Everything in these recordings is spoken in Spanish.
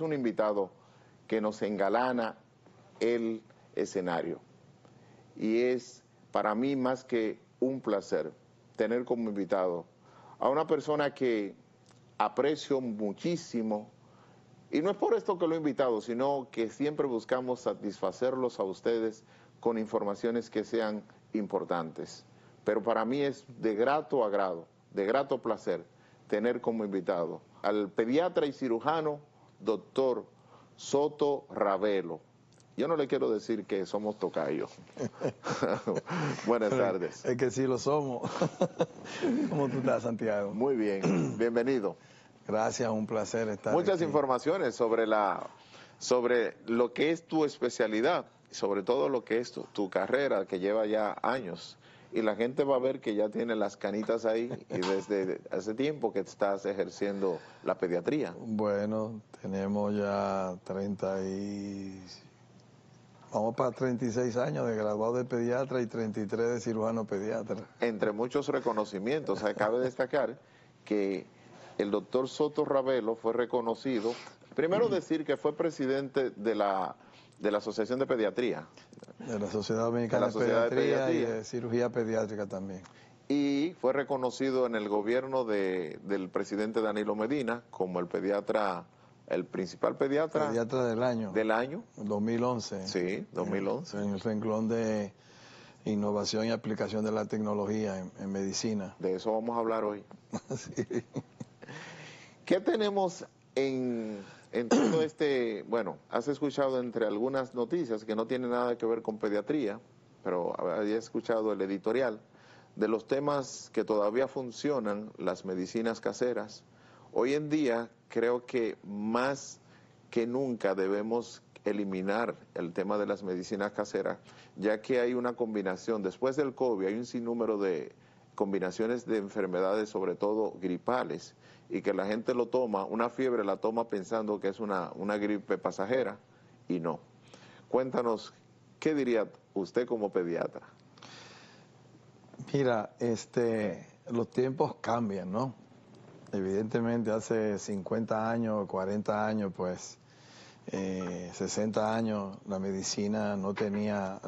un invitado que nos engalana el escenario. Y es para mí más que un placer tener como invitado a una persona que aprecio muchísimo. Y no es por esto que lo he invitado, sino que siempre buscamos satisfacerlos a ustedes con informaciones que sean importantes. Pero para mí es de grato agrado, de grato placer tener como invitado al pediatra y cirujano doctor Soto Ravelo. Yo no le quiero decir que somos tocayos. Buenas tardes. Es que sí lo somos. ¿Cómo tú estás, Santiago? Muy bien, bienvenido. Gracias, un placer estar Muchas aquí. informaciones sobre lo que es tu especialidad, sobre todo lo que es tu carrera, que lleva ya años. Y la gente va a ver que ya tiene las canitas ahí y desde hace tiempo que estás ejerciendo la pediatría. Bueno, tenemos ya vamos para 36 años de graduado de pediatra y 33 de cirujano pediatra. Entre muchos reconocimientos, cabe destacar que el doctor Soto Ravelo fue reconocido, primero decir que fue presidente de la Asociación de Pediatría. De la Sociedad Dominicana de Pediatría y de Cirugía Pediátrica también. Y fue reconocido en el gobierno del presidente Danilo Medina como el pediatra, el principal pediatra. Pediatra del año. Del año. 2011. Sí, 2011. En el renglón de innovación y aplicación de la tecnología en medicina. De eso vamos a hablar hoy. Sí. ¿Qué tenemos en todo este, bueno, has escuchado entre algunas noticias que no tienen nada que ver con pediatría, pero había escuchado el editorial de los temas que todavía funcionan, las medicinas caseras? Hoy en día creo que más que nunca debemos eliminar el tema de las medicinas caseras, ya que hay una combinación, después del COVID hay un sinnúmero de combinaciones de enfermedades, sobre todo gripales, y que la gente lo toma, una fiebre la toma pensando que es una gripe pasajera, y no. Cuéntanos, ¿qué diría usted como pediatra? Mira, los tiempos cambian, ¿no? Evidentemente hace 50 años, 40 años, pues 60 años, la medicina no tenía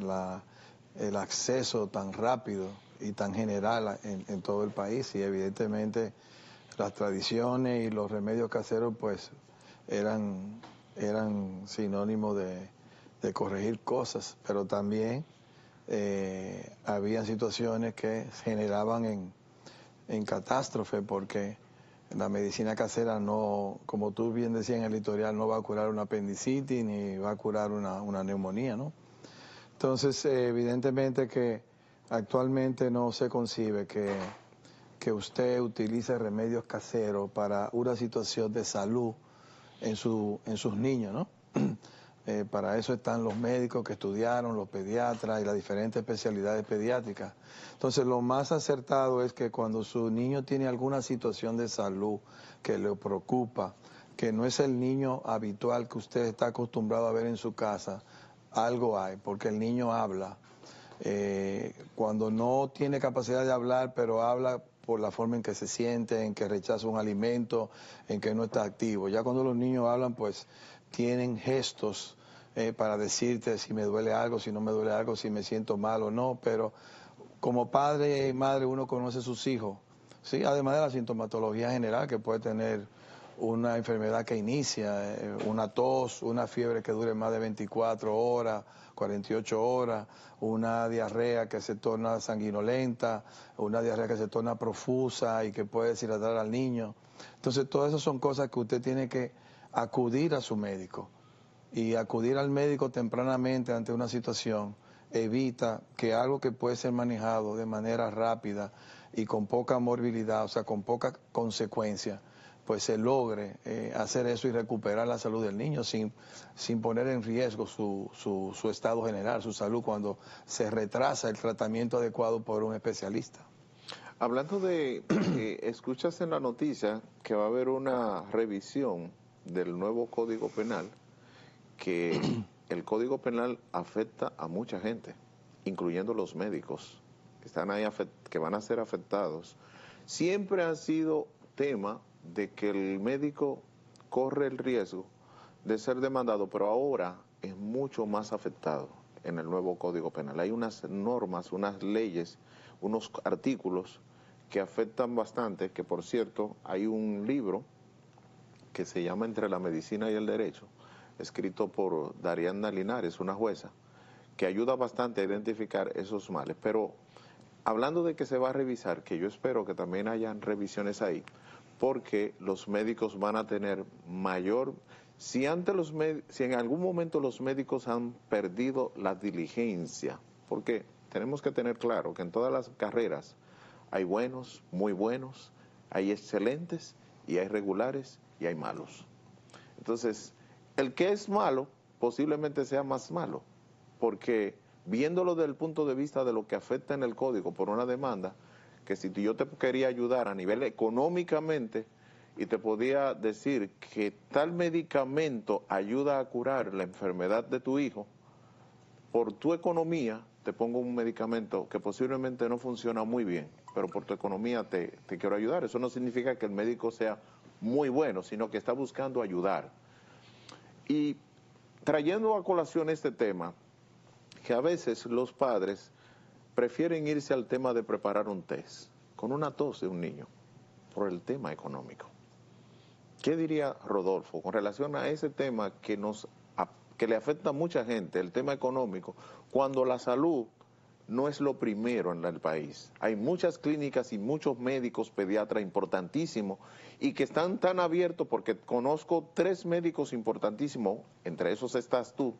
el acceso tan rápido y tan general en todo el país, y evidentemente las tradiciones y los remedios caseros pues eran sinónimos de corregir cosas, pero también había situaciones que generaban en catástrofe, porque la medicina casera no, como tú bien decías en el editorial, no va a curar una apendicitis ni va a curar una neumonía, ¿no? Entonces, evidentemente que actualmente no se concibe que usted utilice remedios caseros para una situación de salud en sus niños, ¿no? Para eso están los médicos que estudiaron, los pediatras y las diferentes especialidades pediátricas. Entonces, lo más acertado es que cuando su niño tiene alguna situación de salud que le preocupa, que no es el niño habitual que usted está acostumbrado a ver en su casa, algo hay, porque el niño habla. Cuando no tiene capacidad de hablar, pero habla por la forma en que se siente, en que rechaza un alimento, en que no está activo. Ya cuando los niños hablan, pues tienen gestos para decirte si me duele algo, si no me duele algo, si me siento mal o no, pero como padre y madre uno conoce a sus hijos, ¿sí? Además de la sintomatología general que puede tener una enfermedad que inicia, una tos, una fiebre que dure más de 24 horas, 48 horas, una diarrea que se torna sanguinolenta, una diarrea que se torna profusa y que puede deshidratar al niño. Entonces, todas esas son cosas que usted tiene que acudir a su médico, y acudir al médico tempranamente ante una situación evita que algo que puede ser manejado de manera rápida y con poca morbilidad, o sea, con poca consecuencia, pues se logre hacer eso y recuperar la salud del niño sin poner en riesgo su estado general, su salud, cuando se retrasa el tratamiento adecuado por un especialista. Hablando de, escuchas en la noticia que va a haber una revisión del nuevo Código Penal, que el Código Penal afecta a mucha gente, incluyendo los médicos que están ahí, que van a ser afectados. Siempre ha sido tema de que el médico corre el riesgo de ser demandado, pero ahora es mucho más afectado en el nuevo Código Penal. Hay unas normas, unas leyes, unos artículos que afectan bastante, que por cierto, hay un libro que se llama Entre la Medicina y el Derecho, escrito por Dariana Linares, una jueza, que ayuda bastante a identificar esos males. Pero hablando de que se va a revisar, que yo espero que también hayan revisiones ahí, porque los médicos van a tener mayor... Si en algún momento los médicos han perdido la diligencia, porque tenemos que tener claro que en todas las carreras hay buenos, muy buenos, hay excelentes y hay regulares y hay malos. Entonces, el que es malo posiblemente sea más malo, porque viéndolo desde el punto de vista de lo que afecta en el código por una demanda, que si yo te quería ayudar a nivel económicamente y te podía decir que tal medicamento ayuda a curar la enfermedad de tu hijo, por tu economía te pongo un medicamento que posiblemente no funciona muy bien, pero por tu economía te quiero ayudar. Eso no significa que el médico sea muy bueno, sino que está buscando ayudar. Y trayendo a colación este tema, que a veces los padres prefieren irse al tema de preparar un test con una tos de un niño por el tema económico. ¿Qué diría Rodolfo con relación a ese tema que le afecta a mucha gente, el tema económico, cuando la salud no es lo primero en el país? Hay muchas clínicas y muchos médicos pediatras importantísimos y que están tan abiertos, porque conozco 3 médicos importantísimos, entre esos estás tú,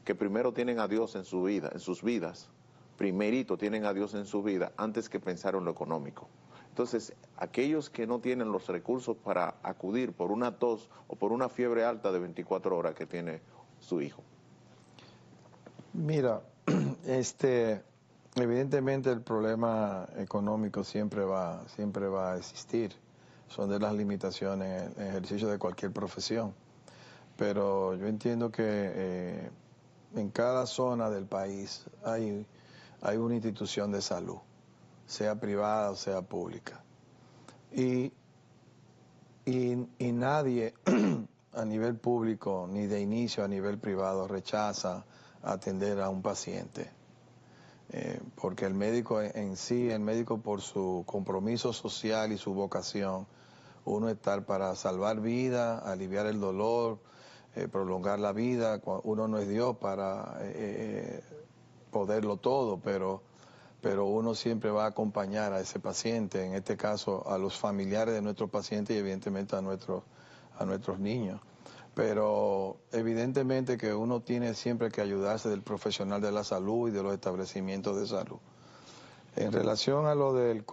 que primero tienen a Dios en su vida, en sus vidas, primerito tienen a Dios en su vida antes que pensar en lo económico. Entonces, aquellos que no tienen los recursos para acudir por una tos o por una fiebre alta de 24 horas que tiene su hijo. Mira, evidentemente el problema económico siempre va a existir. Son de las limitaciones en el ejercicio de cualquier profesión. Pero yo entiendo que en cada zona del país hay una institución de salud, sea privada o sea pública. Y nadie a nivel público ni de inicio a nivel privado rechaza atender a un paciente. Porque el médico en sí, el médico por su compromiso social y su vocación, uno estar para salvar vida, aliviar el dolor, prolongar la vida. Uno no es Dios para poderlo todo, pero uno siempre va a acompañar a ese paciente, en este caso a los familiares de nuestros pacientes y evidentemente a nuestros niños. Pero evidentemente que uno tiene siempre que ayudarse del profesional de la salud y de los establecimientos de salud. En relación a lo del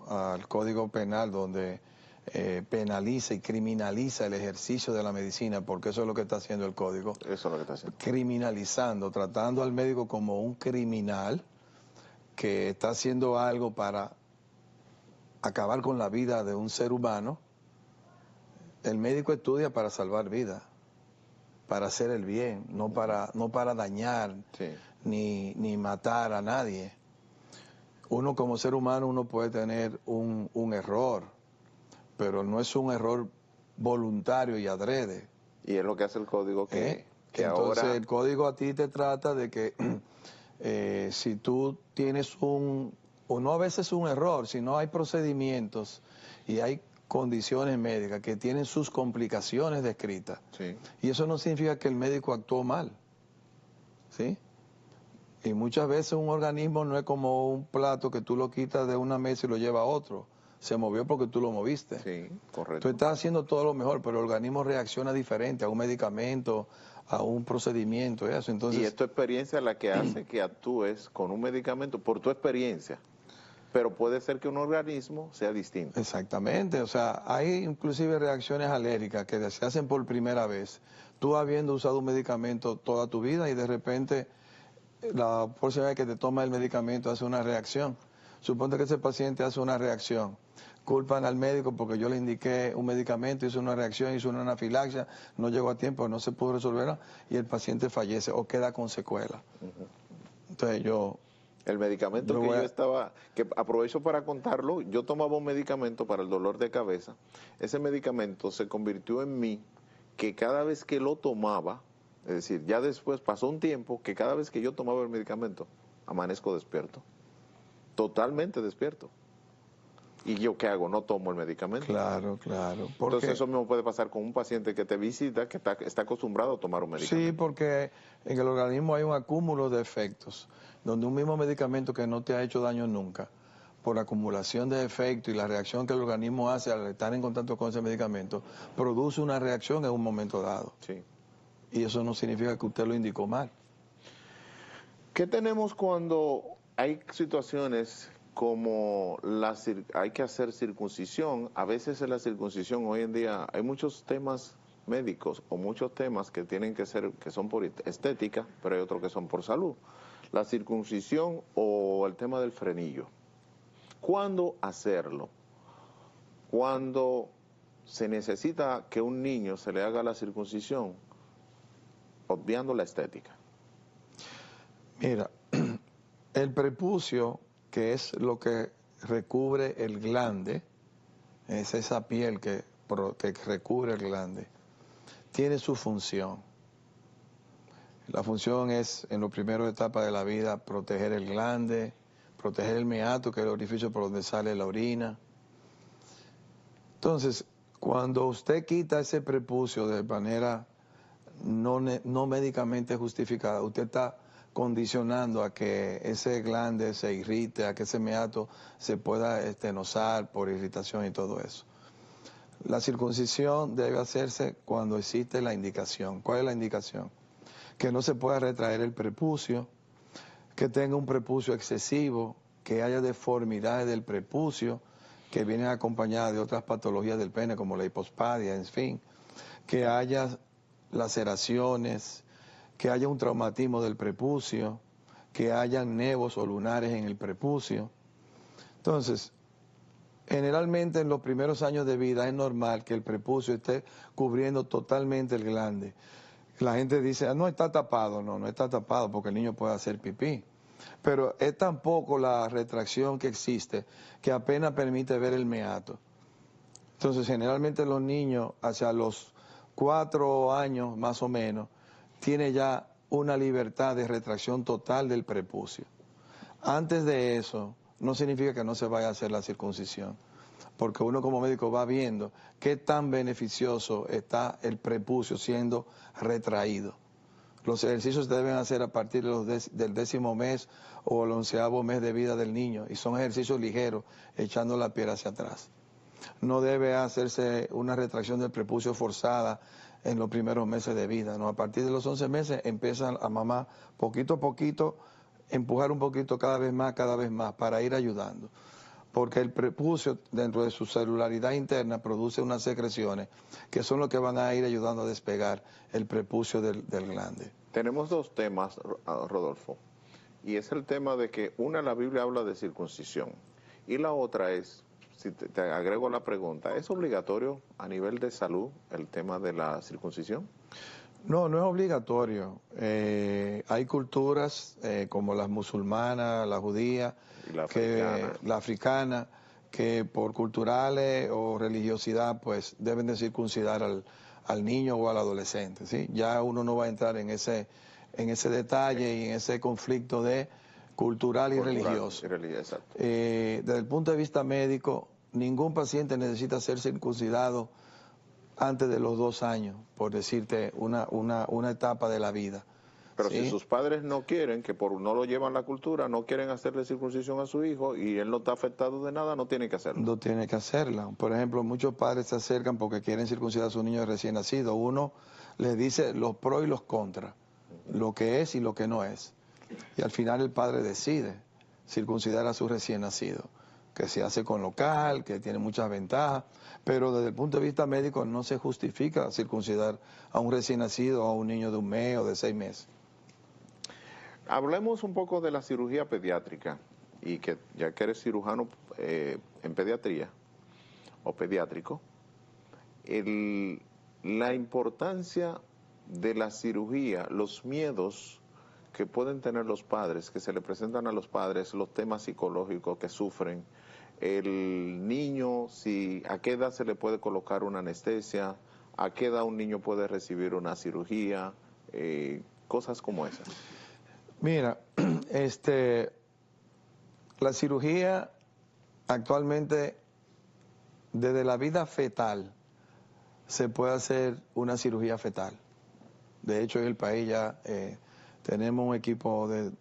al código penal, donde penaliza y criminaliza el ejercicio de la medicina, porque eso es lo que está haciendo el código. Eso es lo que está haciendo. Criminalizando, tratando al médico como un criminal que está haciendo algo para acabar con la vida de un ser humano. El médico estudia para salvar vidas, para hacer el bien, no para dañar, sí, ni matar a nadie. Uno como ser humano, uno puede tener un error, pero no es un error voluntario y adrede. Y es lo que hace el código que entonces ahora... el código a ti te trata de que si tú tienes o no a veces un error, sino hay procedimientos y hay condiciones médicas que tienen sus complicaciones descritas. Sí. Y eso no significa que el médico actuó mal, ¿sí? Y muchas veces un organismo no es como un plato que tú lo quitas de una mesa y lo llevas a otro. Se movió porque tú lo moviste. Sí, correcto. Tú estás haciendo todo lo mejor, pero el organismo reacciona diferente a un medicamento, a un procedimiento, eso. Entonces, y es tu experiencia la que hace que actúes con un medicamento por tu experiencia. Pero puede ser que un organismo sea distinto. Exactamente, o sea, hay inclusive reacciones alérgicas que se hacen por primera vez. Tú habiendo usado un medicamento toda tu vida y de repente la próxima vez que te toma el medicamento hace una reacción. Suponte que ese paciente hace una reacción. Culpan al médico porque yo le indiqué un medicamento, hizo una reacción, hizo una anafilaxia, no llegó a tiempo, no se pudo resolverla y el paciente fallece o queda con secuela. Entonces El medicamento que aprovecho para contarlo, yo tomaba un medicamento para el dolor de cabeza. Ese medicamento se convirtió en mí que cada vez que lo tomaba, es decir, ya después pasó un tiempo que cada vez que yo tomaba el medicamento, amanezco despierto, totalmente despierto. ¿Y yo qué hago? No tomo el medicamento. Claro, claro. Entonces eso mismo puede pasar con un paciente que te visita, que está acostumbrado a tomar un medicamento. Sí, porque en el organismo hay un acúmulo de efectos, donde un mismo medicamento que no te ha hecho daño nunca, por acumulación de efectos y la reacción que el organismo hace al estar en contacto con ese medicamento, produce una reacción en un momento dado. Sí. Y eso no significa que usted lo indicó mal. ¿Qué tenemos cuando hay situaciones como hay que hacer circuncisión? A veces en la circuncisión hoy en día hay muchos temas médicos o muchos temas que tienen que ser, que son por estética, pero hay otros que son por salud. La circuncisión o el tema del frenillo. ¿Cuándo hacerlo? Cuando se necesita que un niño se le haga la circuncisión, obviando la estética. Mira, el prepucio, que es lo que recubre el glande, es esa piel que recubre el glande, tiene su función. La función es, en las primeras etapas de la vida, proteger el glande, proteger el meato, que es el orificio por donde sale la orina. Entonces, cuando usted quita ese prepucio de manera no médicamente justificada, usted está condicionando a que ese glande se irrite, a que ese meato se pueda estenosar por irritación y todo eso. La circuncisión debe hacerse cuando existe la indicación. ¿Cuál es la indicación? Que no se pueda retraer el prepucio, que tenga un prepucio excesivo, que haya deformidades del prepucio, que vienen acompañadas de otras patologías del pene, como la hipospadia, en fin, que haya laceraciones, que haya un traumatismo del prepucio, que haya nevos o lunares en el prepucio. Entonces, generalmente en los primeros años de vida es normal que el prepucio esté cubriendo totalmente el glande. La gente dice, no está tapado. No está tapado porque el niño puede hacer pipí. Pero es tan poco la retracción que existe que apenas permite ver el meato. Entonces, generalmente los niños, hacia los 4 años más o menos, tiene ya una libertad de retracción total del prepucio. Antes de eso, no significa que no se vaya a hacer la circuncisión, porque uno como médico va viendo qué tan beneficioso está el prepucio siendo retraído. Los ejercicios se deben hacer a partir de del 10º mes o el 11º mes de vida del niño, y son ejercicios ligeros, echando la piel hacia atrás. No debe hacerse una retracción del prepucio forzada en los primeros meses de vida, ¿no? A partir de los 11 meses empiezan a mamá poquito a poquito, empujar un poquito cada vez más, para ir ayudando. Porque el prepucio, dentro de su celularidad interna, produce unas secreciones que son lo que van a ir ayudando a despegar el prepucio del glande. Tenemos dos temas, Rodolfo, y es el tema de que la Biblia habla de circuncisión, y la otra es, si te agrego la pregunta, ¿es obligatorio a nivel de salud el tema de la circuncisión? No, no es obligatorio. Hay culturas como las musulmanas, la judía, Y la africana, que por culturales o religiosidad pues deben de circuncidar al niño o al adolescente, ¿sí? Ya uno no va a entrar en ese detalle y en ese conflicto de cultural y religioso. Exacto. Desde el punto de vista médico, ningún paciente necesita ser circuncidado antes de los 2 años, por decirte una etapa de la vida. Pero ¿sí? Si sus padres no quieren, que no lo llevan la cultura, no quieren hacerle circuncisión a su hijo y él no está afectado de nada, no tiene que hacerlo. No tiene que hacerla. Por ejemplo, muchos padres se acercan porque quieren circuncidar a su niño recién nacido. Uno les dice los pros y los contras, lo que es y lo que no es. Y al final el padre decide circuncidar a su recién nacido, que se hace con local, que tiene muchas ventajas, pero desde el punto de vista médico no se justifica circuncidar a un recién nacido o a un niño de 1 mes o de 6 meses. Hablemos un poco de la cirugía pediátrica, y que ya que eres cirujano en pediatría o pediátrico, la importancia de la cirugía, los miedos que pueden tener los padres, que se le presentan a los padres, los temas psicológicos que sufren, el niño, a qué edad se le puede colocar una anestesia, ¿A qué edad un niño puede recibir una cirugía? Cosas como esas. Mira, la cirugía actualmente, desde la vida fetal, se puede hacer una cirugía fetal. De hecho, en el país ya tenemos un equipo de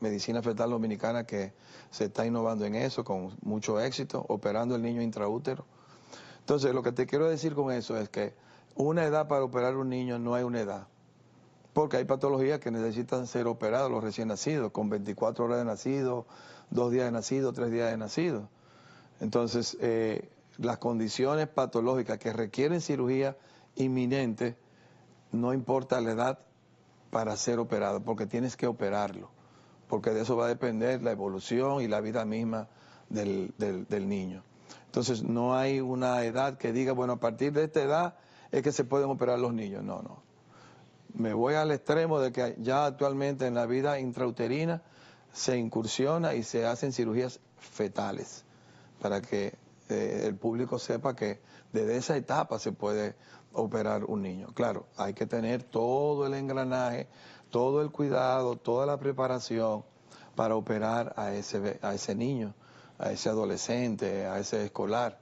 medicina fetal dominicana que se está innovando en eso con mucho éxito, operando el niño intraútero. Entonces, lo que te quiero decir con eso es que una edad para operar un niño no hay una edad, porque hay patologías que necesitan ser operadas los recién nacidos, con 24 horas de nacido, 2 días de nacido, 3 días de nacido. Entonces, las condiciones patológicas que requieren cirugía inminente, no importa la edad para ser operado, porque tienes que operarlo, porque de eso va a depender la evolución y la vida misma del niño. Entonces, no hay una edad que diga, bueno, a partir de esta edad es que se pueden operar los niños. No, no. Me voy al extremo de que ya actualmente en la vida intrauterina se incursiona y se hacen cirugías fetales, para que el público sepa que desde esa etapa se puede operar un niño. Claro, hay que tener todo el engranaje, todo el cuidado, toda la preparación para operar a ese niño, a ese adolescente, a ese escolar,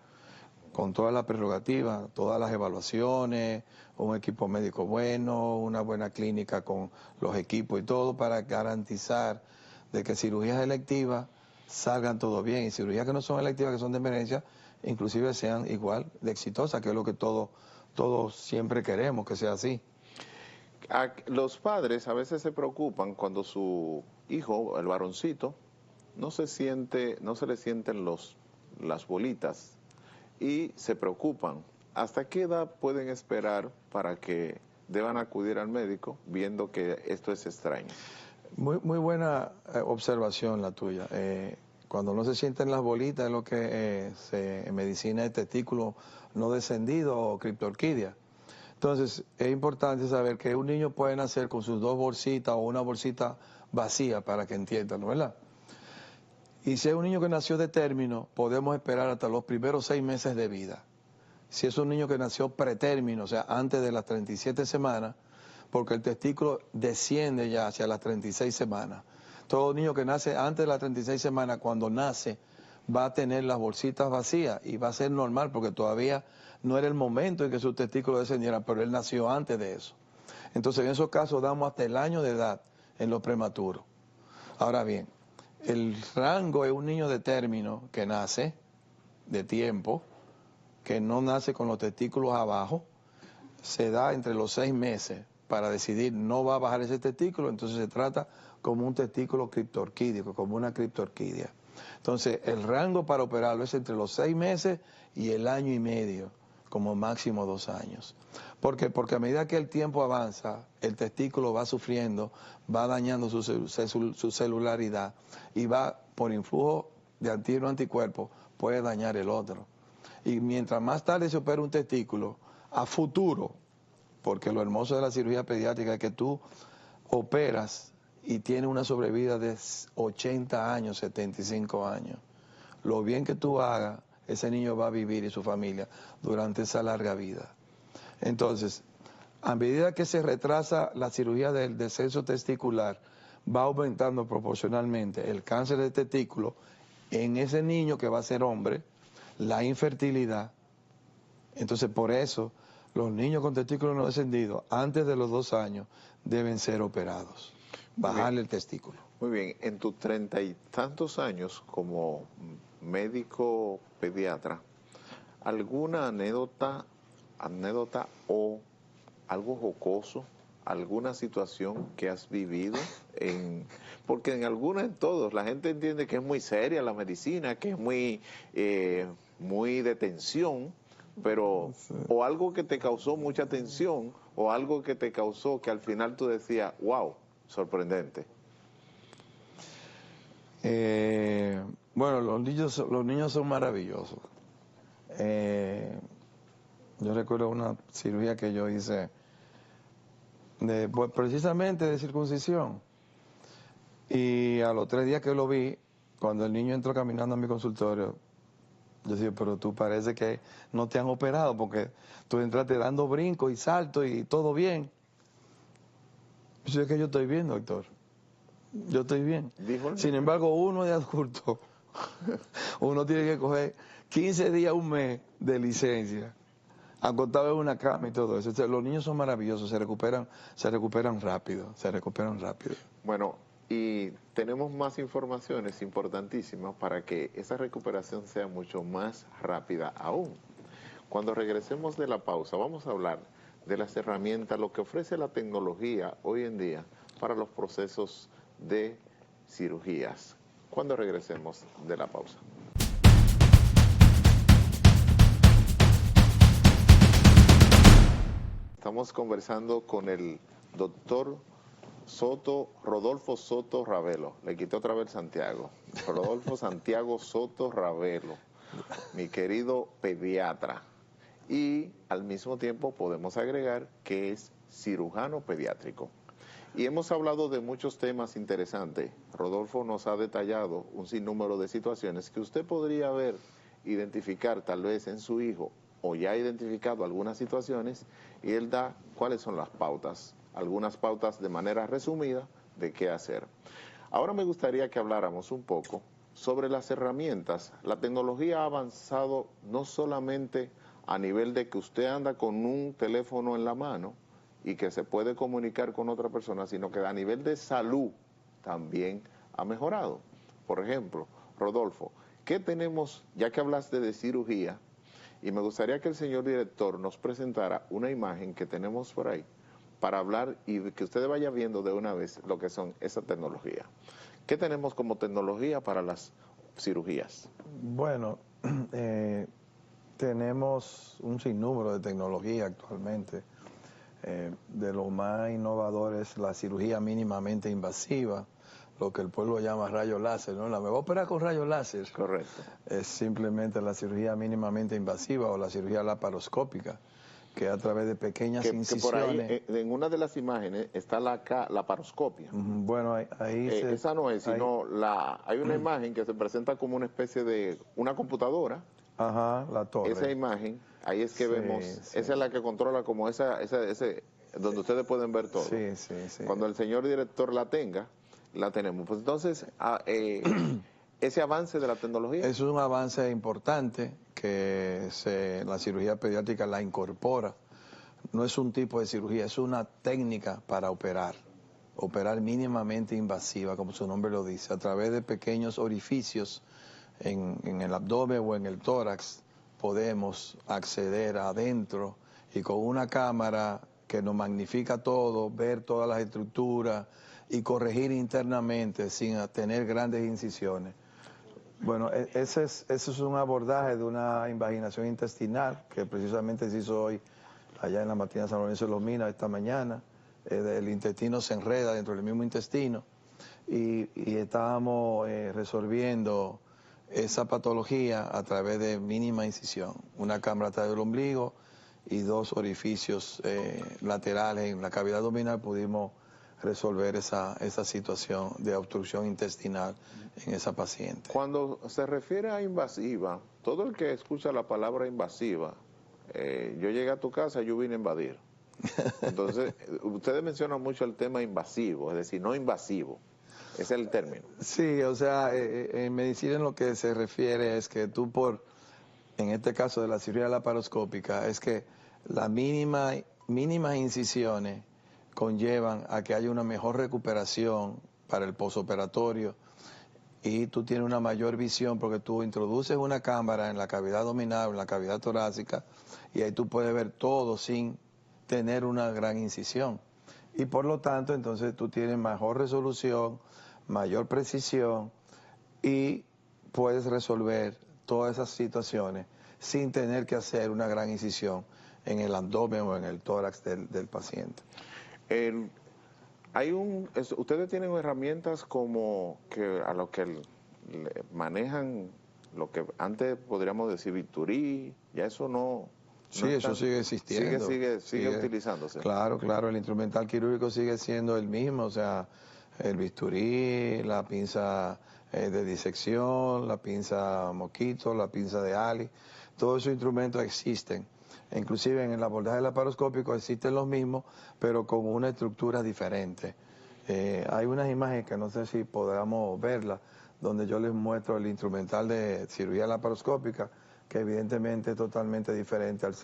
con todas las prerrogativas, todas las evaluaciones, un equipo médico bueno, una buena clínica con los equipos y todo para garantizar de que cirugías electivas salgan todo bien y cirugías que no son electivas, que son de emergencia, inclusive sean igual de exitosas, que es lo que todos siempre queremos que sea así. Los padres a veces se preocupan cuando su hijo, el varoncito, no se le sienten las bolitas y se preocupan. ¿Hasta qué edad pueden esperar para que deban acudir al médico viendo que esto es extraño? Muy buena observación la tuya. Cuando no se sienten las bolitas es lo que en medicina es testículo no descendido o criptorquidia. Entonces es importante saber que un niño puede nacer con sus 2 bolsitas o una bolsita vacía, para que entiendan, ¿verdad? Y si es un niño que nació de término, podemos esperar hasta los primeros 6 meses de vida. Si es un niño que nació pretérmino, o sea, antes de las 37 semanas, porque el testículo desciende ya hacia las 36 semanas. Todo niño que nace antes de las 36 semanas, cuando nace, va a tener las bolsitas vacías y va a ser normal porque todavía no era el momento en que sus testículos descendieran, pero él nació antes de eso. Entonces, en esos casos damos hasta el año de edad en los prematuros. Ahora bien, el rango es un niño de término que nace de tiempo, que no nace con los testículos abajo, se da entre los 6 meses para decidir no va a bajar ese testículo, entonces se trata como un testículo criptorquídico, como una criptorquidia. Entonces, el rango para operarlo es entre los 6 meses y el año y medio, como máximo 2 años. ¿Por qué? Porque a medida que el tiempo avanza, el testículo va sufriendo, va dañando su celularidad y va por influjo de anticuerpos, puede dañar el otro. Y mientras más tarde se opera un testículo, a futuro, porque lo hermoso de la cirugía pediátrica es que tú operas y tienes una sobrevida de 80 años, 75 años. Lo bien que tú hagas, ese niño va a vivir y su familia durante esa larga vida. Entonces, a medida que se retrasa la cirugía del descenso testicular, va aumentando proporcionalmente el cáncer de testículo en ese niño que va a ser hombre, la infertilidad. Entonces, por eso, los niños con testículos no descendidos, antes de los 2 años, deben ser operados. Bajarle el testículo. Muy bien, en tus 30 y tantos años como médico pediatra, ¿alguna anécdota o algo jocoso, alguna situación que has vivido? Porque en algunas, en todos, la gente entiende que es muy seria la medicina, que es muy de tensión, pero o algo que te causó mucha tensión o algo que te causó que al final tú decías, wow, sorprendente. Bueno, los niños son maravillosos. Yo recuerdo una cirugía que yo hice pues, precisamente de circuncisión. Y a los 3 días que lo vi, cuando el niño entró caminando a mi consultorio, Yo digo, pero tú parece que no te han operado porque tú entraste dando brincos y saltos y todo bien. Yo es que yo estoy bien, doctor. Yo estoy bien. Dijo el Sin niño. embargo, uno de adulto, uno tiene que coger 15 días, un mes de licencia, acostado en una cama y todo eso. Entonces, los niños son maravillosos, se recuperan rápido, se recuperan rápido. Bueno, y tenemos más informaciones importantísimas para que esa recuperación sea mucho más rápida aún. Cuando regresemos de la pausa, vamos a hablar de las herramientas, lo que ofrece la tecnología hoy en día para los procesos de cirugías. Cuando regresemos de la pausa. Estamos conversando con el doctor Rodolfo Soto Ravelo. Le quité otra vez Santiago. Rodolfo Santiago Soto Ravelo, mi querido pediatra. Y al mismo tiempo podemos agregar que es cirujano pediátrico. Y hemos hablado de muchos temas interesantes. Rodolfo nos ha detallado un sinnúmero de situaciones que usted podría identificar tal vez en su hijo o ya ha identificado algunas situaciones y él da cuáles son las pautas, algunas pautas de manera resumida de qué hacer. Ahora me gustaría que habláramos un poco sobre las herramientas. La tecnología ha avanzado no solamente a nivel de que usted anda con un teléfono en la mano y que se puede comunicar con otra persona, sino que a nivel de salud también ha mejorado. Por ejemplo, Rodolfo, ¿qué tenemos, ya que hablaste de cirugía, y me gustaría que el señor director nos presentara una imagen que tenemos por ahí para hablar y que ustedes vayan viendo de una vez lo que son esa tecnología? ¿Qué tenemos como tecnología para las cirugías? Bueno, tenemos un sinnúmero de tecnología actualmente. De lo más innovador es la cirugía mínimamente invasiva, lo que el pueblo llama rayo láser, ¿no? Me voy a operar con rayo láser. Correcto. Es simplemente la cirugía mínimamente invasiva o la cirugía laparoscópica, que a través de pequeñas incisiones... Que por ahí, en una de las imágenes, está la paroscopia. Bueno, ahí esa no es, sino hay una imagen que se presenta como una especie de una computadora. Ajá, la torre. Esa imagen, ahí es que vemos, sí. esa es la que controla como ese, donde ustedes pueden ver todo. Sí. Cuando el señor director la tenga, la tenemos. Pues entonces, ese avance de la tecnología. Es un avance importante que la cirugía pediátrica la incorpora. No es un tipo de cirugía, es una técnica para operar mínimamente invasiva, como su nombre lo dice, a través de pequeños orificios en el abdomen o en el tórax. Podemos acceder adentro y con una cámara que nos magnifica todo, ver todas las estructuras y corregir internamente sin tener grandes incisiones. Bueno, ese es un abordaje de una invaginación intestinal que precisamente se hizo hoy allá en la Matina San Lorenzo de los Minas esta mañana. El intestino se enreda dentro del mismo intestino y estábamos resolviendo esa patología a través de mínima incisión, una cámara atrás del ombligo y dos orificios laterales en la cavidad abdominal. Pudimos resolver esa situación de obstrucción intestinal en esa paciente. Cuando se refiere a invasiva, todo el que escucha la palabra invasiva, yo llegué a tu casa, yo vine a invadir. Entonces, ustedes mencionan mucho el tema invasivo, es decir, no invasivo. Ese es el término. Sí, o sea, en medicina en lo que se refiere es que tú en este caso de la cirugía laparoscópica, es que las mínimas incisiones conllevan a que haya una mejor recuperación para el posoperatorio y tú tienes una mayor visión porque tú introduces una cámara en la cavidad abdominal, en la cavidad torácica, y ahí tú puedes ver todo sin tener una gran incisión. Y por lo tanto, entonces tú tienes mejor resolución, mayor precisión y puedes resolver todas esas situaciones sin tener que hacer una gran incisión en el abdomen o en el tórax del paciente. Ustedes tienen herramientas como que a lo que manejan lo que antes podríamos decir bisturí, ya eso no... Sí, eso sigue existiendo. Sigue utilizándose. Claro, el instrumental quirúrgico sigue siendo el mismo, o sea, el bisturí, la pinza de disección, la pinza Moquito, la pinza de Ali. Todos esos instrumentos existen. Inclusive en el abordaje laparoscópico existen los mismos, pero con una estructura diferente. Hay unas imágenes que no sé si podamos verlas, donde yo les muestro el instrumental de cirugía laparoscópica, que evidentemente es totalmente diferente al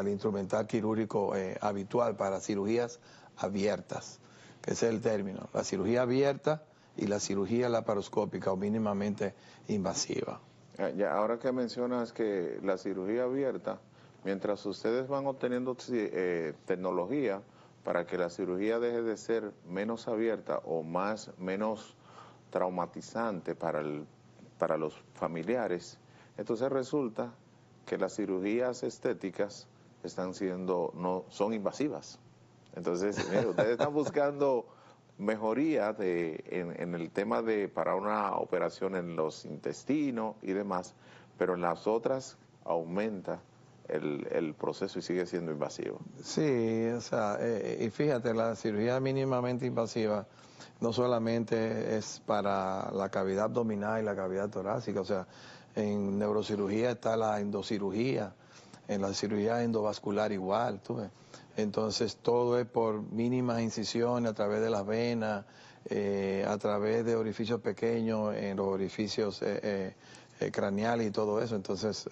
instrumental quirúrgico habitual para cirugías abiertas, que ese es el término, la cirugía abierta y la cirugía laparoscópica o mínimamente invasiva. Ya, ahora que mencionas que la cirugía abierta, mientras ustedes van obteniendo tecnología para que la cirugía deje de ser menos abierta o menos traumatizante para los familiares, entonces resulta que las cirugías estéticas son invasivas. Entonces, mire, ustedes están buscando mejoría en el tema para una operación en los intestinos y demás, pero en las otras aumenta el proceso y sigue siendo invasivo. Sí, o sea, y fíjate, la cirugía mínimamente invasiva no solamente es para la cavidad abdominal y la cavidad torácica, o sea, en neurocirugía está la endocirugía, en la cirugía endovascular igual, ¿tú ves? Entonces todo es por mínimas incisiones a través de las venas, a través de orificios pequeños, en los orificios craneales y todo eso. Entonces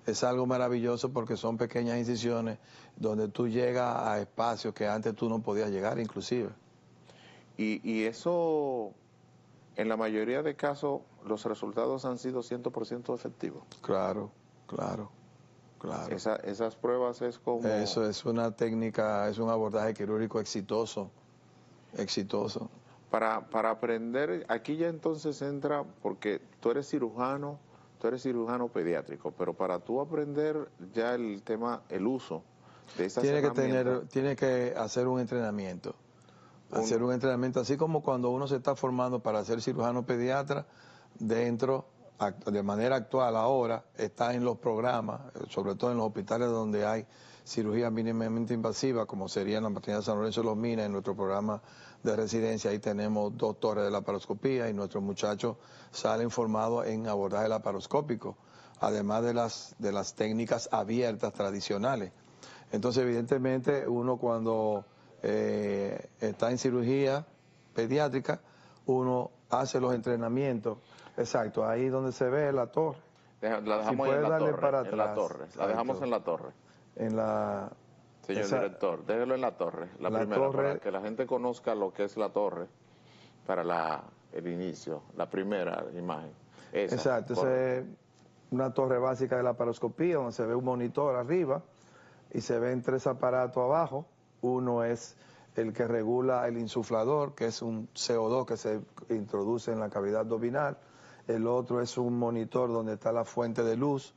es algo maravilloso porque son pequeñas incisiones donde tú llegas a espacios que antes tú no podías llegar inclusive. Y eso, en la mayoría de casos, los resultados han sido 100% efectivos. Claro, claro. Claro. Esas pruebas es como... Eso es una técnica, es un abordaje quirúrgico exitoso, exitoso. Para aprender, aquí ya entonces entra, porque tú eres cirujano pediátrico, pero para tú aprender ya el tema, el uso de esas herramientas... Tiene que hacer un entrenamiento. Hacer un entrenamiento, así como cuando uno se está formando para ser cirujano pediatra, de manera actual ahora, está en los programas, sobre todo en los hospitales donde hay cirugía mínimamente invasiva, como sería en la maternidad San Lorenzo de los Minas, en nuestro programa de residencia, ahí tenemos 2 torres de laparoscopía y nuestros muchachos salen formados en abordaje laparoscópico, además de las técnicas abiertas tradicionales. Entonces, evidentemente, uno cuando está en cirugía pediátrica, uno hace los entrenamientos. Exacto, ahí donde se ve la torre. La dejamos Si en la darle torre, para en la atrás. torre. La dejamos en la torre. En la... Señor director, déjelo en la torre, la primera, torre, para que la gente conozca lo que es la torre para el inicio, la primera imagen. Exacto, esa es una torre básica de la laparoscopía donde se ve un monitor arriba y se ven 3 aparatos abajo. Uno es el que regula el insuflador, que es un CO2 que se introduce en la cavidad abdominal. El otro es un monitor donde está la fuente de luz,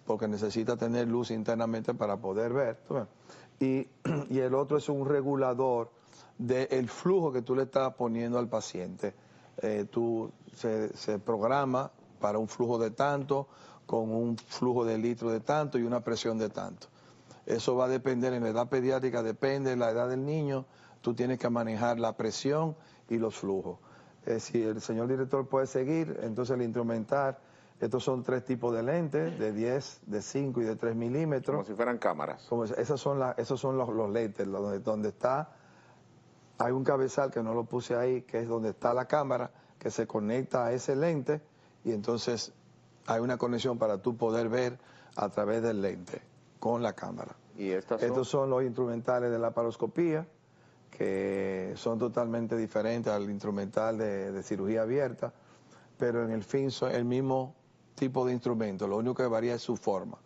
porque necesita tener luz internamente para poder ver. Y el otro es un regulador del flujo que tú le estás poniendo al paciente. Se programa para un flujo de tanto, con un flujo de litro de tanto y una presión de tanto. Eso va a depender, en la edad pediátrica depende de la edad del niño, tú tienes que manejar la presión y los flujos. Si el señor director puede seguir, entonces el instrumental, estos son 3 tipos de lentes, de 10, de 5 y de 3 milímetros. Como si fueran cámaras. Esos son los lentes, donde está, hay un cabezal que no lo puse ahí, que es donde está la cámara, que se conecta a ese lente y entonces hay una conexión para tú poder ver a través del lente con la cámara. ¿Y estos son los instrumentales de la laparoscopía, que son totalmente diferentes al instrumental de cirugía abierta, pero en el fin son el mismo tipo de instrumento, lo único que varía es su forma.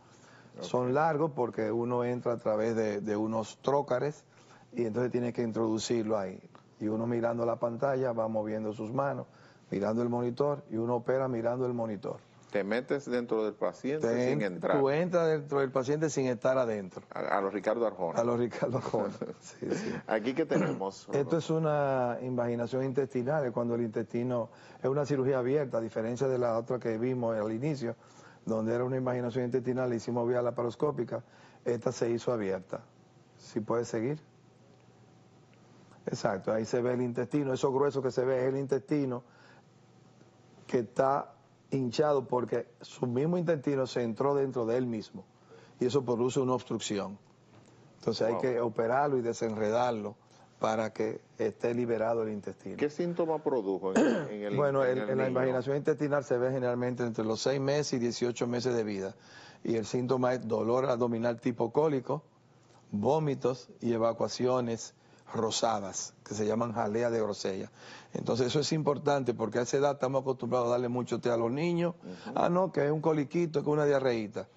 Okay. Son largos porque uno entra a través de unos trócares y entonces tiene que introducirlo ahí. Y uno mirando la pantalla va moviendo sus manos, mirando el monitor, y uno opera mirando el monitor. Te metes dentro del paciente sin entrar. Tú entras dentro del paciente sin estar adentro. A los Ricardo Arjona. A los Ricardo Arjona, sí. ¿Aquí qué tenemos? Esto es una invaginación intestinal, cuando el intestino es una cirugía abierta, a diferencia de la otra que vimos al inicio, donde era una invaginación intestinal, le hicimos vía laparoscópica, esta se hizo abierta. ¿Sí puede seguir? Exacto, ahí se ve el intestino, eso grueso que se ve es el intestino que está hinchado porque su mismo intestino se entró dentro de él mismo y eso produce una obstrucción. Entonces hay que operarlo y desenredarlo para que esté liberado el intestino. ¿Qué síntoma produjo en el Bueno, en el en la niño? invaginación intestinal se ve generalmente entre los 6 meses y 18 meses de vida. Y el síntoma es dolor abdominal tipo cólico, vómitos y evacuaciones rosadas, que se llaman jalea de grosella. Entonces eso es importante porque a esa edad estamos acostumbrados a darle mucho té a los niños. Ah, no, que es un coliquito, que es una diarreíta.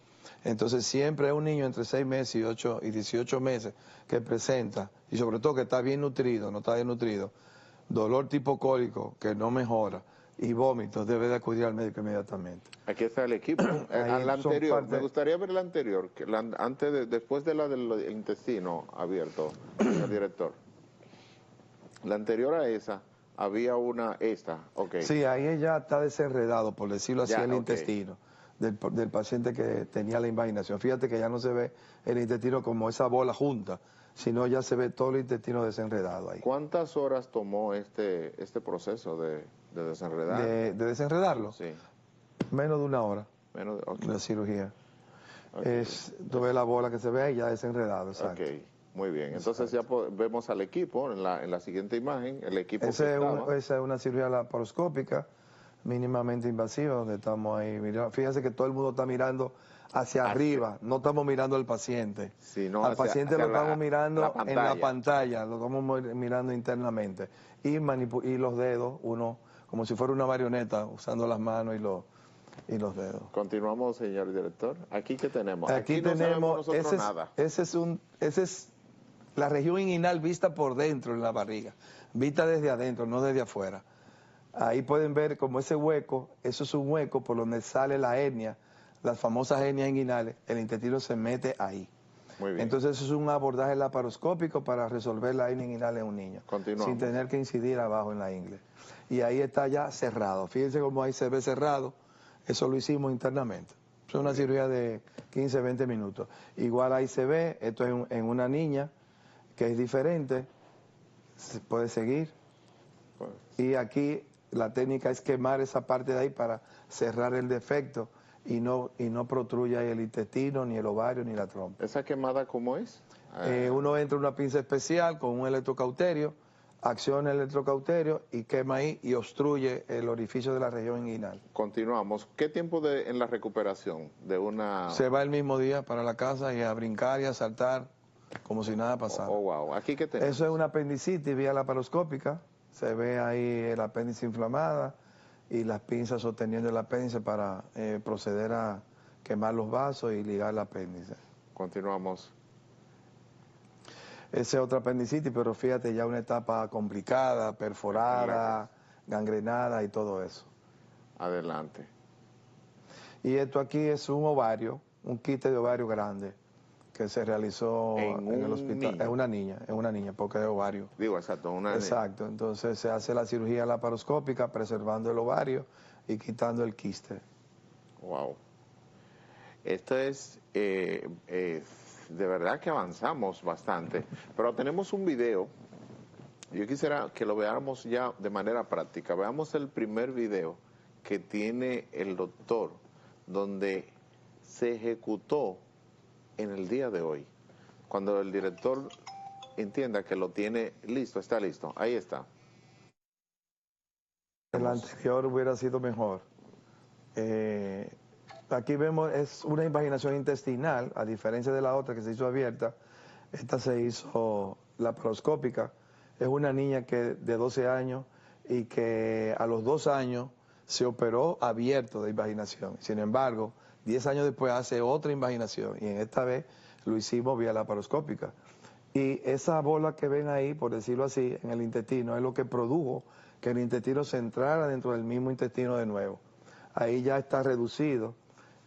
Entonces siempre es un niño entre 6 meses y 18 meses que presenta, y sobre todo que está bien nutrido, no está bien nutrido, dolor tipo cólico que no mejora y vómitos, debe de acudir al médico inmediatamente. Aquí está el equipo. A la anterior, me gustaría ver la anterior, que después de la del intestino abierto, señor director. La anterior a esa, había esta, ok. Sí, ahí ya está desenredado, por decirlo así, Ya, el ok. intestino del paciente que tenía la invaginación. Fíjate que ya no se ve el intestino como esa bola junta, sino ya se ve todo el intestino desenredado ahí. ¿Cuántas horas tomó este proceso de desenredar? De desenredarlo, Sí, menos de una hora menos de, ok. la cirugía. Okay. Tú ves la bola que se ve ahí ya desenredado, exacto. Ok, muy bien. Entonces ya vemos al equipo en la siguiente imagen, el equipo Esa es una cirugía laparoscópica mínimamente invasiva, donde estamos ahí mirando. Fíjense que todo el mundo está mirando hacia arriba, no estamos mirando al paciente. Sí, no, Al paciente lo estamos mirando la en la pantalla, lo estamos mirando internamente. Y los dedos, uno como si fuera una marioneta, usando las manos y los dedos. Continuamos, señor director. ¿Aquí qué tenemos? Aquí no tenemos, sabemos nosotros nada. esa es la región inguinal vista por dentro en la barriga, vista desde adentro, no desde afuera. Ahí pueden ver como ese hueco, eso es un hueco por donde sale la hernia, las famosas hernias inguinales, el intestino se mete ahí. Muy bien. Entonces eso es un abordaje laparoscópico para resolver la hernia inguinal en un niño, sin tener que incidir abajo en la ingle. Y ahí está ya cerrado. Fíjense cómo ahí se ve cerrado, eso lo hicimos internamente. Es una cirugía de 15, 20 minutos. Igual ahí se ve, esto es en una niña que es diferente, se puede seguir. Pues, y aquí la técnica es quemar esa parte de ahí para cerrar el defecto y no protruya el intestino, ni el ovario, ni la trompa. ¿esa quemada cómo es? Uno entra en una pinza especial con un electrocauterio, acciona el electrocauterio y quema ahí y obstruye el orificio de la región inguinal. Continuamos. ¿Qué tiempo en la recuperación de una...? Se va el mismo día para la casa y a brincar y a saltar como si nada pasara. Oh, wow. ¿Aquí qué tenemos? Eso es una apendicitis vía laparoscópica. Se ve ahí el apéndice inflamada y las pinzas sosteniendo el apéndice para proceder a quemar los vasos y ligar el apéndice. Continuamos. Esa es otra apendicitis, pero fíjate, ya una etapa complicada, perforada, gangrenada y todo eso. Adelante. Y esto aquí es un ovario, un quiste de ovario grande que se realizó en el hospital. Niño. Es una niña, porque es ovario. Digo, exacto, Exacto, entonces se hace la cirugía laparoscópica preservando el ovario y quitando el quiste. Wow. Esto es, de verdad que avanzamos bastante, pero tenemos un video. Yo quisiera que lo veamos ya de manera práctica. Veamos el primer video que tiene el doctor, donde se ejecutó en el día de hoy. Cuando el director entienda que lo tiene listo, está listo. Ahí está. El anterior hubiera sido mejor. Aquí vemos, es una invaginación intestinal, a diferencia de la otra que se hizo abierta. Esta se hizo laparoscópica. Es una niña de 12 años y que a los 2 años se operó abierto de invaginación. Sin embargo, 10 años después hace otra invaginación y en esta vez lo hicimos vía laparoscópica. Y esa bola que ven ahí, por decirlo así, en el intestino, es lo que produjo que el intestino se entrara dentro del mismo intestino de nuevo. Ahí ya está reducido.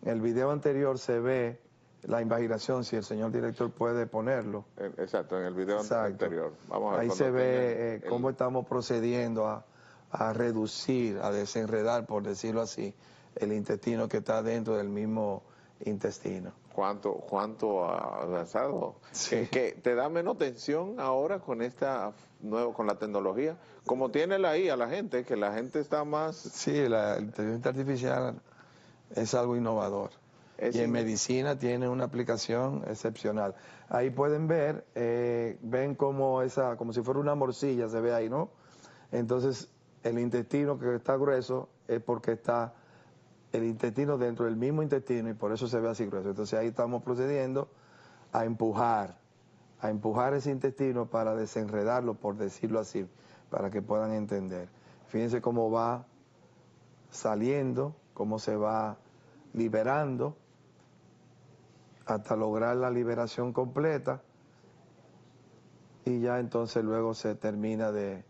En el video anterior se ve la invaginación, si el señor director puede ponerlo. Exacto, en el video anterior. Vamos a ver. Ahí se ve cómo estamos procediendo a reducir, a desenredar, por decirlo así, el intestino que está dentro del mismo intestino. ¿Cuánto ha avanzado? Sí. Que te da menos tensión ahora con con la tecnología. Como tiene la IA la gente, que la gente está más... Sí, la inteligencia artificial es algo innovador. Es Y en in- medicina tiene una aplicación excepcional. Ahí pueden ver, ven como si fuera una morcilla, se ve ahí, ¿no? Entonces, el intestino que está grueso es porque está el intestino dentro del mismo intestino y por eso se ve así grueso. Entonces ahí estamos procediendo a empujar ese intestino para desenredarlo, por decirlo así, para que puedan entender. Fíjense cómo va saliendo, cómo se va liberando hasta lograr la liberación completa y ya entonces luego se termina de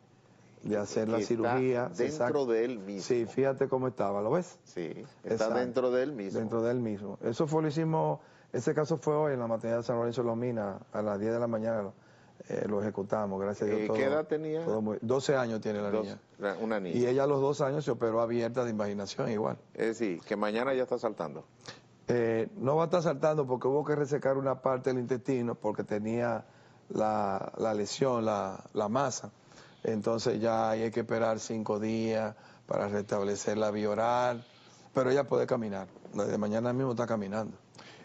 hacer que la está cirugía. dentro de él mismo. Sí, fíjate cómo estaba, ¿lo ves? Sí, está Exacto, dentro de él mismo. dentro de él mismo. Eso fue, lo hicimos, ese caso fue hoy en la maternidad de San Lorenzo de los Minas, a las 10 de la mañana, lo ejecutamos, gracias a Dios ¿Qué edad tenía? 12 años tiene la niña. Una Y niña. ella a los 2 años se operó abierta de invaginación igual. Es decir, que mañana ya está saltando. No va a estar saltando porque hubo que resecar una parte del intestino porque tenía la lesión, la masa. Entonces ya hay que esperar 5 días para restablecer la vía oral, pero ella puede caminar. Desde mañana mismo está caminando.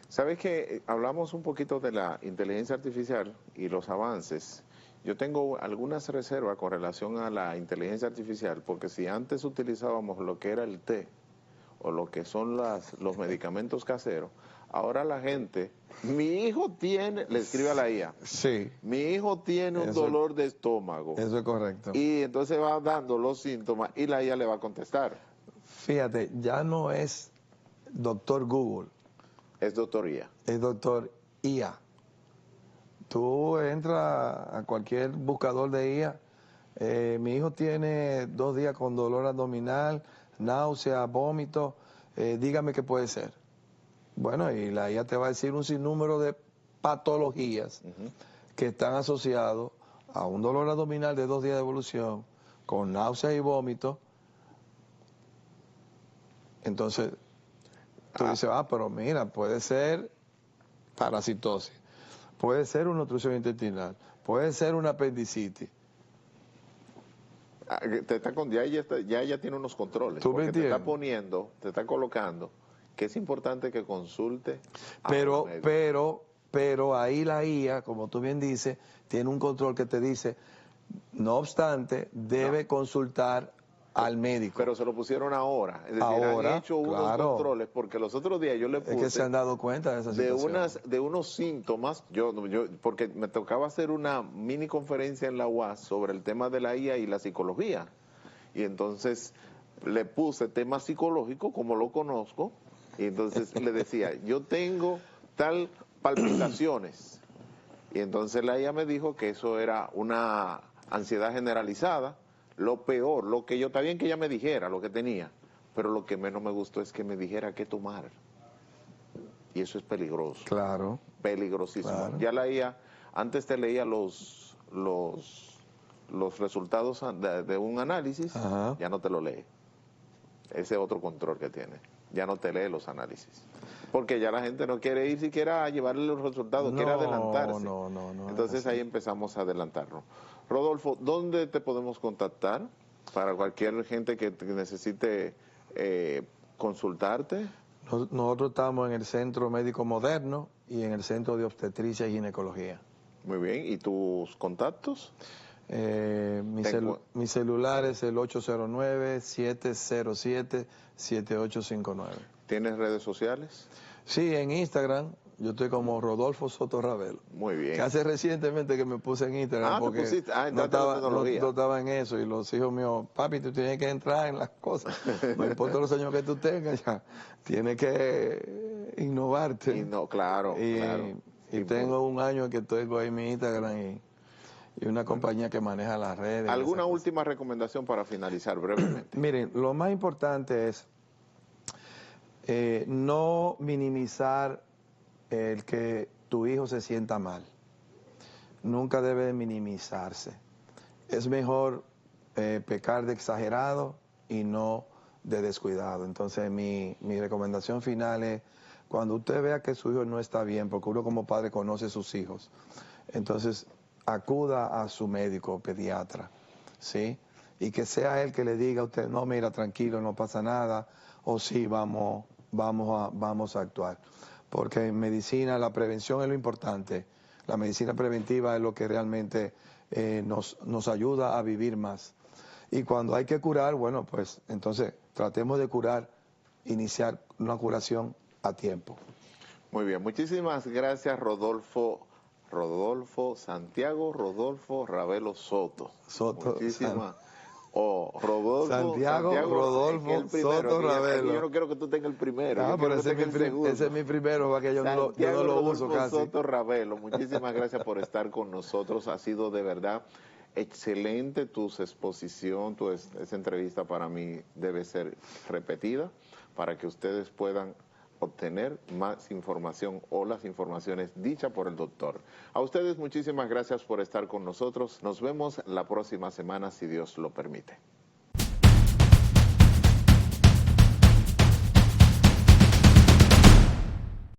¿Sabes que hablamos un poquito de la inteligencia artificial y los avances? Yo tengo algunas reservas con relación a la inteligencia artificial, porque si antes utilizábamos lo que era el té o lo que son los medicamentos caseros, ahora la gente, mi hijo tiene, le escribe a la IA, Sí, mi hijo tiene un dolor de estómago, eso es correcto. y entonces va dando los síntomas y la IA le va a contestar. Fíjate, ya no es doctor Google, Es doctoría. es doctor IA. Tú entras a cualquier buscador de IA. Mi hijo tiene 2 días con dolor abdominal, náusea, vómito. Dígame qué puede ser. Bueno, y la IA te va a decir un sinnúmero de patologías que están asociados a un dolor abdominal de 2 días de evolución, con náusea y vómito. Entonces, tú dices, pero mira, puede ser parasitosis, puede ser una obstrucción intestinal, puede ser una apendicitis. Ya ella tiene unos controles, ¿Tú me porque te está entiendes? poniendo, te está colocando, que es importante que consulte a un médico. Pero ahí la IA, como tú bien dices, tiene un control que te dice, no obstante, debe consultar al médico. Pero se lo pusieron ahora, es decir, Ahora, han hecho unos claro. controles, porque los otros días yo le puse Es que se han dado cuenta de esa situación. de unos síntomas, porque me tocaba hacer una mini conferencia en la UAS sobre el tema de la IA y la psicología, y entonces le puse tema psicológico, como lo conozco, y entonces le decía, yo tengo tal palpitaciones, y entonces la IA me dijo que eso era una ansiedad generalizada. Lo peor, lo que yo, está bien que ella me dijera lo que tenía, pero lo que menos me gustó es que me dijera qué tomar. Y eso es peligroso. Claro. Peligrosísimo. Claro. Ya la IA, antes te leía los resultados de un análisis, Ajá. ya no te lo lee. Ese es otro control que tiene. Ya no te lee los análisis. Porque ya la gente no quiere ir siquiera a llevarle los resultados, quiere adelantarse. No. Entonces ahí empezamos a adelantarnos. Rodolfo, ¿dónde te podemos contactar para cualquier gente que necesite consultarte? Nosotros estamos en el Centro Médico Moderno y en el Centro de Obstetricia y Ginecología. Muy bien, ¿y tus contactos? Mi celular es el 809-707-7859. ¿Tienes redes sociales? Sí, en Instagram yo estoy como Rodolfo Soto Ravelo. Muy bien. Que hace recientemente que me puse en Instagram porque no estaba en eso y los hijos míos, papi, tú tienes que entrar en las cosas. No importa los años que tú tengas, ya tienes que innovarte. Y no, claro. Y tengo un año que tengo ahí mi Instagram y una compañía que maneja las redes. ¿Alguna última recomendación para finalizar brevemente? Miren, lo más importante es no minimizar el que tu hijo se sienta mal. Nunca debe minimizarse. Es mejor pecar de exagerado y no de descuidado. Entonces mi recomendación final es Cuando usted vea que su hijo no está bien, porque uno como padre conoce a sus hijos, entonces acuda a su médico pediatra, ¿sí? Y que sea él que le diga a usted, no, mira, tranquilo, no pasa nada, o sí, vamos a actuar. Porque en medicina la prevención es lo importante, la medicina preventiva es lo que realmente nos ayuda a vivir más. Y cuando hay que curar, bueno, pues entonces tratemos de curar, iniciar una curación a tiempo. Muy bien, muchísimas gracias Rodolfo Santiago, Rodolfo Ravelo Soto. Muchísimas. Santiago, Es que el Rodolfo, primero, Soto, es que yo Ravelo. no quiero que tú tengas el primero, Ah, yo pero quiero que tengas el segundo. ese es mi primero, porque yo no Santiago lo uso Rodolfo casi. Soto Ravelo, muchísimas gracias por estar con nosotros. Ha sido de verdad excelente tu exposición, esa entrevista para mí debe ser repetida para que ustedes puedan obtener más información o las informaciones dichas por el doctor. A ustedes muchísimas gracias por estar con nosotros. Nos vemos la próxima semana si Dios lo permite.